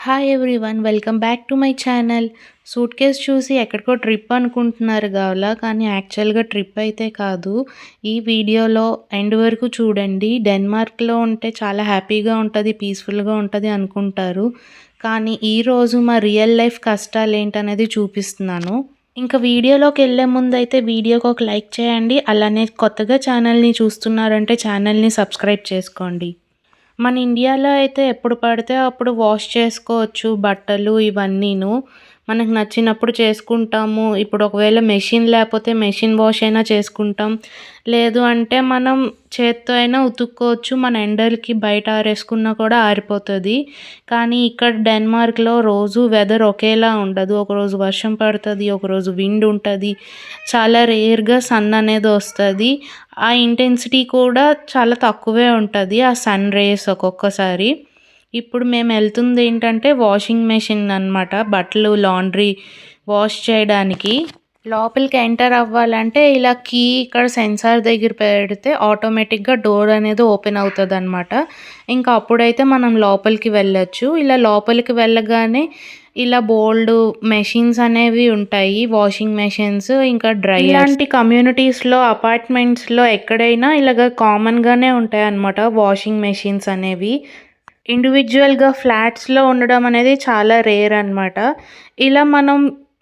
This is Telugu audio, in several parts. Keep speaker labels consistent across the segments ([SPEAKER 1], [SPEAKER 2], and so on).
[SPEAKER 1] Hi everyone, welcome back to my channel. Suit case చూసి ఎక్కడికో ట్రిప్ అనుకుంటున్నారు కావాలా, కానీ యాక్చువల్గా ట్రిప్ అయితే కాదు. ఈ వీడియోలో ఎండ్ వరకు చూడండి. డెన్మార్క్లో ఉంటే చాలా హ్యాపీగా ఉంటుంది, పీస్ఫుల్గా ఉంటుంది అనుకుంటారు, కానీ ఈరోజు మా రియల్ లైఫ్ కష్టాలు ఏంటనేది చూపిస్తున్నాను. ఇంకా వీడియోలోకి వెళ్ళే ముందు అయితే వీడియోకి ఒక లైక్ చేయండి. అలానే కొత్తగా ఛానల్ని చూస్తున్నారంటే ఛానల్ని సబ్స్క్రైబ్ చేసుకోండి. మన ఇండియాలో అయితే ఎప్పుడు పడితే అప్పుడు వాష్ చేసుకోవచ్చు బట్టలు ఇవన్నీను. మనకు నచ్చినప్పుడు చేసుకుంటాము. ఇప్పుడు ఒకవేళ మెషిన్ లేకపోతే మెషిన్ వాష్ అయినా చేసుకుంటాం. లేదు అంటే మనం చేత్తో అయినా ఉతుక్కోవచ్చు. మన ఎండలకి బయట ఆరేసుకున్నా కూడా ఆరిపోతుంది. కానీ ఇక్కడ డెన్మార్క్లో రోజు వెదర్ ఒకేలా ఉండదు. ఒకరోజు వర్షం పడుతుంది, ఒకరోజు విండ్ ఉంటుంది, చాలా రేర్గా సన్ అనేది వస్తుంది. ఆ ఇంటెన్సిటీ కూడా చాలా తక్కువే ఉంటుంది, ఆ సన్ రేస్ ఒక్కొక్కసారి. ఇప్పుడు మేము వెళ్తుంది ఏంటంటే వాషింగ్ మెషిన్ అనమాట, బట్టలు లాండ్రీ వాష్ చేయడానికి. లోపలికి ఎంటర్ అవ్వాలంటే ఇలా కీ ఇక్కడ సెన్సార్ దగ్గర పెడితే ఆటోమేటిక్గా డోర్ అనేది ఓపెన్ అవుతుంది అనమాట. ఇంకా అప్పుడైతే మనం లోపలికి వెళ్ళొచ్చు. ఇలా లోపలికి వెళ్ళగానే ఇలా బోల్డ్ మెషిన్స్ అనేవి ఉంటాయి, వాషింగ్ మెషిన్స్, ఇంకా డ్రైయర్. ఇలాంటి కమ్యూనిటీస్లో, అపార్ట్మెంట్స్లో ఎక్కడైనా ఇలాగ కామన్గానే ఉంటాయి అన్నమాట వాషింగ్ మెషిన్స్ అనేవి. ఇండివిజువల్గా ఫ్లాట్స్లో ఉండడం అనేది చాలా రేర్ అనమాట. ఇలా మనం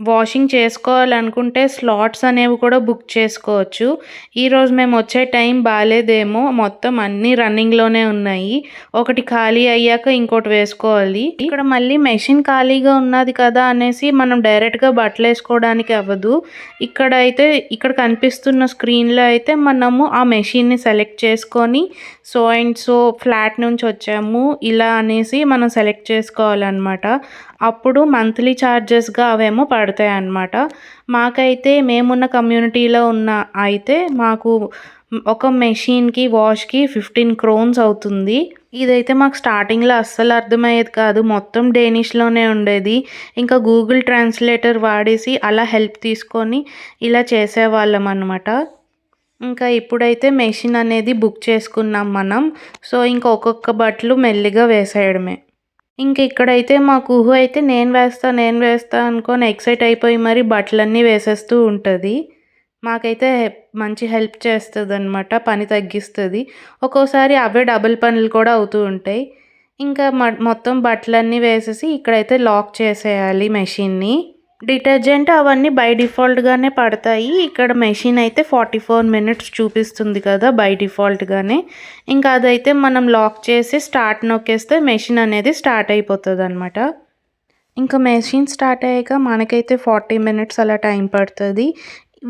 [SPEAKER 1] వాషింగ్ చేసుకోవాలనుకుంటే స్లాట్స్ అనేవి కూడా బుక్ చేసుకోవచ్చు. ఈరోజు మేము వచ్చే టైం బాగాలేదేమో, మొత్తం అన్నీ రన్నింగ్లోనే ఉన్నాయి. ఒకటి ఖాళీ అయ్యాక ఇంకోటి వేసుకోవాలి. ఇక్కడ మళ్ళీ మెషిన్ ఖాళీగా ఉన్నది కదా అనేసి మనం డైరెక్ట్గా బట్టలు వేసుకోవడానికి అవ్వదు. ఇక్కడ కనిపిస్తున్న స్క్రీన్లో అయితే మనము ఆ మెషిన్ని సెలెక్ట్ చేసుకొని సో అండ్ సో ఫ్లాట్ నుంచి వచ్చాము ఇలా అనేసి మనం సెలెక్ట్ చేసుకోవాలన్నమాట. అప్పుడు మంత్లీ ఛార్జెస్గా అవేమో పడతాయి అన్నమాట. మాకైతే మేమున్న కమ్యూనిటీలో అయితే మాకు ఒక మెషిన్కి వాష్కి 15 క్రోన్స్ అవుతుంది. ఇదైతే మాకు స్టార్టింగ్లో అస్సలు అర్థమయ్యేది కాదు, మొత్తం డేనిష్లోనే ఉండేది. ఇంకా గూగుల్ ట్రాన్స్లేటర్ వాడేసి అలా హెల్ప్ తీసుకొని ఇలా చేసేవాళ్ళం అన్నమాట. ఇంకా ఇప్పుడైతే మెషిన్ అనేది బుక్ చేసుకున్నాం మనం. సో ఇంకా ఒక్కొక్క బట్టలు మెల్లిగా వేసేయడమే. ఇంకా ఇక్కడైతే మా కుహు అయితే నేను వేస్తా అనుకొని ఎక్సైట్ అయిపోయి మరి బట్టలన్నీ వేసేస్తూ ఉంటుంది. మాకైతే మంచి హెల్ప్ చేస్తుంది అనమాట, పని తగ్గిస్తుంది. ఒక్కోసారి అవే డబుల్ పనులు కూడా అవుతూ ఉంటాయి. ఇంకా మొత్తం బట్టలన్నీ వేసేసి ఇక్కడైతే లాక్ చేసేయాలి మెషిన్ని. డిటర్జెంట్ అవన్నీ బై డిఫాల్ట్గానే పడతాయి. ఇక్కడ మెషిన్ అయితే 44 మినిట్స్ చూపిస్తుంది కదా బై డిఫాల్ట్గానే. ఇంకా అదైతే మనం లాక్ చేసి స్టార్ట్ నొక్కేస్తే మెషిన్ అనేది స్టార్ట్ అయిపోతుంది అనమాట. ఇంకా మెషిన్ స్టార్ట్ అయ్యాక మనకైతే 40 మినిట్స్ అలా టైం పడుతుంది.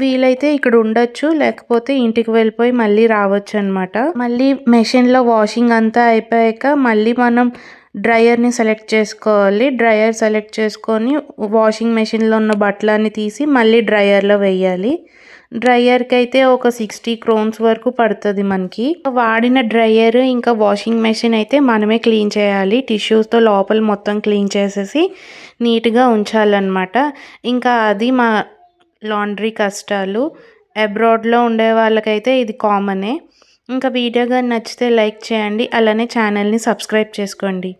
[SPEAKER 1] వీలైతే ఇక్కడ ఉండొచ్చు, లేకపోతే ఇంటికి వెళ్ళిపోయి మళ్ళీ రావచ్చు అనమాట. మళ్ళీ మెషిన్లో వాషింగ్ అంతా అయిపోయాక మళ్ళీ మనం డ్రయర్ని సెలెక్ట్ చేసుకోవాలి. డ్రయర్ సెలెక్ట్ చేసుకొని వాషింగ్ మెషిన్లో ఉన్న బట్టలన్నీ తీసి మళ్ళీ డ్రయర్లో వేయాలి. డ్రయర్కి అయితే ఒక 60 క్రోన్స్ వరకు పడుతుంది మనకి. వాడిన డ్రయర్ ఇంకా వాషింగ్ మెషిన్ అయితే మనమే క్లీన్ చేయాలి. టిష్యూస్తో లోపల మొత్తం క్లీన్ చేసేసి నీట్గా ఉంచాలన్నమాట. ఇంకా అది మా లాండ్రీ కష్టాలు. అబ్రాడ్లో ఉండే వాళ్ళకైతే ఇది కామనే. ఇంకా వీడియో కానీ నచ్చితే లైక్ చేయండి, అలానే ఛానల్ని సబ్స్క్రైబ్ చేసుకోండి.